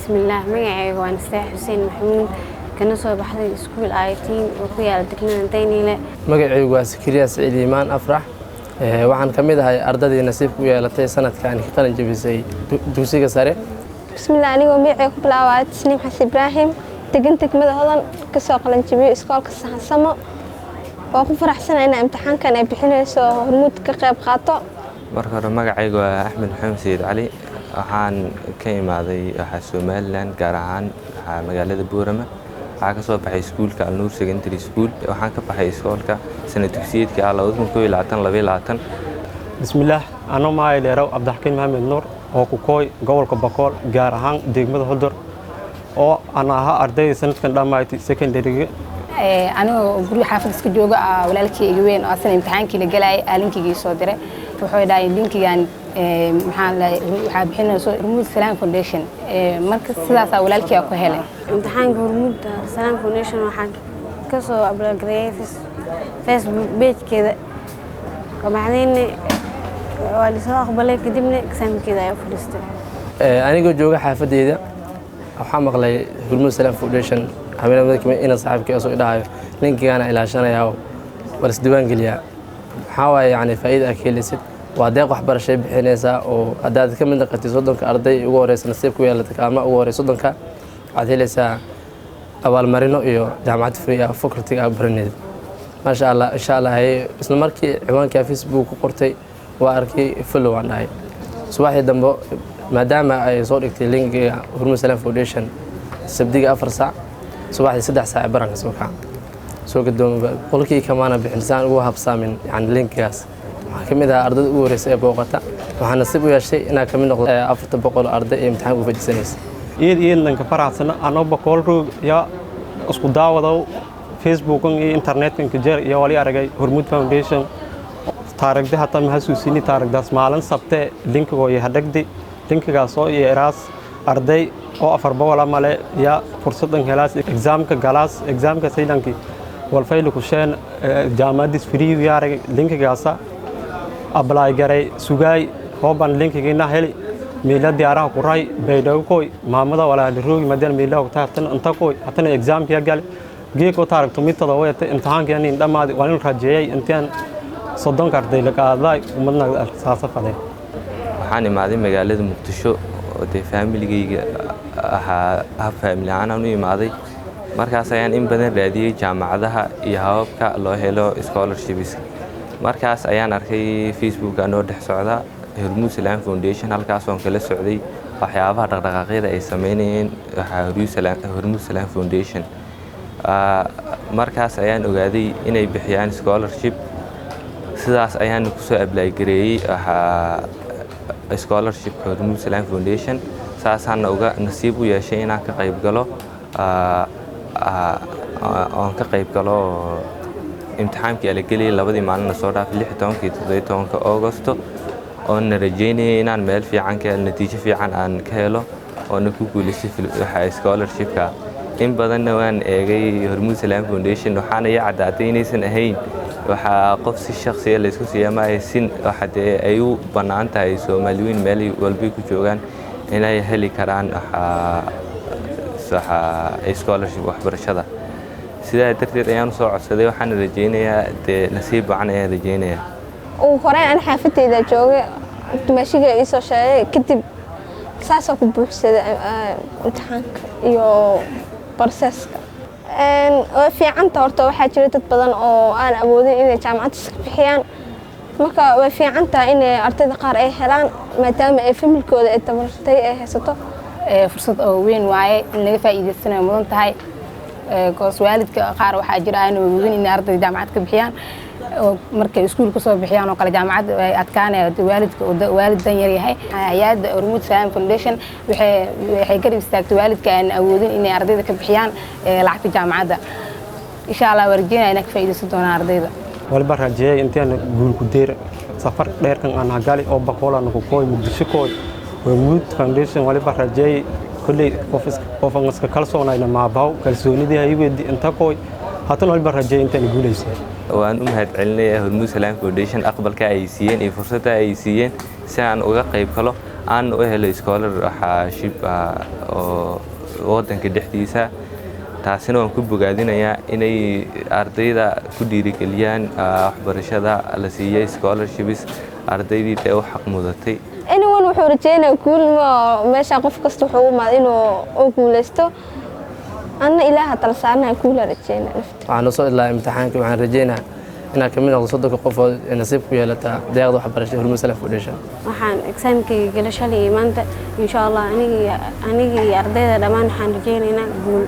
بسم الله magacayga waan Istaax Xuseen Maxamuud kana soo baxday iskuul IT oo ku yaala degmada Daynile magacaygu waa Sakariya Saciid Iimaan Afrax waxaan kamid ahay ardadii nasiibku u yeelatay sanadkan ka qalin jabisay dugsiga sare bismillah anigoo magacayga ku bilaabay Tasniim Xasan Ibraahim degan degmada Hodan ka soo qalin jabiyay iskoolka Saxasamo oo ku faraxsanahay in imtixaankan ay bixinayso hormuud ka qayb qaato marka hore magacaygu waa Axmed Maxamed Sayid Cali waxaan ka imaaday Somaliland gaar ahaan magaalada Boorama waxaan ka soo baxay iskuulka Al Nuur Secondary School waxaan ka baxay iskoolka sanad dugsiyeedka 2022 bismillah ano maayileerow Abdixakiin Maxamed Nuur oo ku kooy gobolka Bakool gaar ahaan degmada Hodor oo ana ahaa arday sanadkan dhamaatay secondary anoo guriga xaafad iska jooga walaalkay iga weyn oo asal imtixaankii la galay aalinkii soo diray wuxuu dhahay linkigan waxa bixinayso Hormuud Salaam Foundation marka sidaas walaalkay ku helay imtixaanka Hormuud Salaam Foundation waxaan ka soo abaalgareeyay Facebook page-keeda kabacdina waa la soo aqbalay kadibna exam-keeda ayaa fadhiistay anigoo jooga xaafadeeda waxaan maqlay Hormuud Salaam Foundation habeenimada ina saaxiibkay soo dhahayo linkigaana ilaashanaya war isdiiwaan geliya waxa waaye yani faa'iido ay keenaysid waa deeq waxbarasho bixinaysa oo hadaad ka mid noqotay 30 arday ugu horeysan nasiib ku yeelatay ama ugu horeysan 30 waxaad helaysaa abaalmarino iyo jaamacad free ah faculty-ga baraneed masha Allah insha Allah isla markii ciwaanka Facebook ku qortay waa arkay follow aan dhahay subaxii dambe maadaama ay soo dhigtay linkiga Hormuud Salaam Foundation sabdiga 4 saac subaxii 3 saac baranka soo gadoomay qolkii kamaana bixinsan ugu habsaamin yani linkigaas waxaan kamid ahaa ardayda ugu horeysay ee booqata waxaan nasiib u yeeshay inaan kamid noqdo 400 arday ee imtixaan ku fadhiisanaysa iidanka faraxsana anoo Bakool roog ya isku daawado Facebook iyo internet ka jeer iyo wali aragay Hormuud Foundation taariikhda hata ma xasuusini taariikhdaas maalin sabte linkiga iyo hadagdi linkigaas oo yeeraas arday oo 400 male ya fursadan helaas examka galaas examka saydanki والفايل كوشان جامعة فري ويارك لينك جاسا أبلاي جري سجاي هو بان لينك جينا هلي ميلاد ديارة كوراي بيداو كوي محمد ولا الروج مدير ميلاد وتاعتن أنت كوي حتى إكزام كيا قال جي كو تارك توميت تضويت امتحان كياني دم هذا وانو الخجية أنتين صدق كارتي لك هذا ومننا أساسا فلاه waxaan imaaday magaalada Muqdisho oo de family-gayga family aan u imaaday markaas ayaan in badan raadiyay jaamacadaha iyo hababka loo helo scholarships markaas ayaan arkay Facebook aan oo dhex socda Hormuud Salaam Foundation halkaas oo kala socday waxyaabaha dhaqdhaqaaqyada ay sameeyeen Hormuud Salaam Foundation markaas ayaan ogaaday inay bixiyaan scholarship sidaas ayaan ku soo apply gareeyay scholarship Hormuud Salaam Foundation saasana uga nasiib u yeeshay inaan ka qayb galo aan ka qayb galo imtixaankii la geliyay labadii maalin soo dhaafay 16 iyo 17 August oo na rajeynay inaan meel fiican ka helo natiijo fiican aan ka helo oo na ku guuleystay scholarship-ka in badan waan eegay Hormuud Salaam Foundation waxaana ay cadaatay inaysan ahayn waxa qof si shakhsi ah la isku siiyay sin waxa ay u banaan tahay Soomaaliyiin meel walba ku joogan inay heli karaan scholarship waxbarashada sidaa darteed ayaan soo codsaday waxaan rajeynayaa nasiib wacan ayaan rajeynayaa oo hore aan xaafadeyda joogay dumashiga ay soo sheegay kadib saasoo ku buuxsaday imtixaanka iyo processka oo fiican horta waxaa jira dad badan oo aan awoodin inay jaamacad iska bixiyaan marka way fiican tahay in ardayda qaar ay helaan maadaama ay familkooda ay tabartay ay haysato fursad oo weyn waaye in laga faa'iideysanayo mudan tahay goos waalidka qaar waxa jira aan awoodin in ardayda jaamacad ka bixiyaan oo markay iskuulka soo bixiyaan oo kala jaamacad ay adkaanayaan waaliddan yar yahay hay'adda Hormuud Salaam Foundation waxay garab istaagtay waalidka aan awoodin in ardayda ka bixiyaan lacagta jaamacadda insha Allah warjeenayna inay ka faa'iideysan doonaan ardayda walba rajay intaan guul ku deer safar dheer kan aan gali oo Bakool aan ku kooy Muqdisho kooy Hormuud Foundation walba rajay kulli qofan iska kalsoonayna ma baaw kalsoonidii ay weydii inta kooy hatan walba rajay intaan guuleysay waan u mahadcelinayaa Hormuud Salaam Foundation aqbalka ay siiyeen iyo fursadda ay siiyeen si aan uga qayb galo aan u helo scholarship oo waddanka dhexdiisa taasina waan ku bogaadinayaa inay ardayda ku dhiirigeliyaan waxbarashada la siiyey scholarships ardaydii ee u xaq mudatay anyone wuxuu rajeynayaa guul meesha qof kasta wuxuu u imaaday inuu guuleysto anna ilaaha tala saarnaa guula rajeynaa waxaan soo ilaa imtixaankii waxaan rajeynaa inaan ka mid noqdo 30 qofood ee nasiib ku yeelata deeqda waxbarashada Hormuud Salaam Foundation waxaan exaamkayga gala shalay maanta insha Allah aniga iyo ardayda dhammaan waxaan rajeynaynaa guul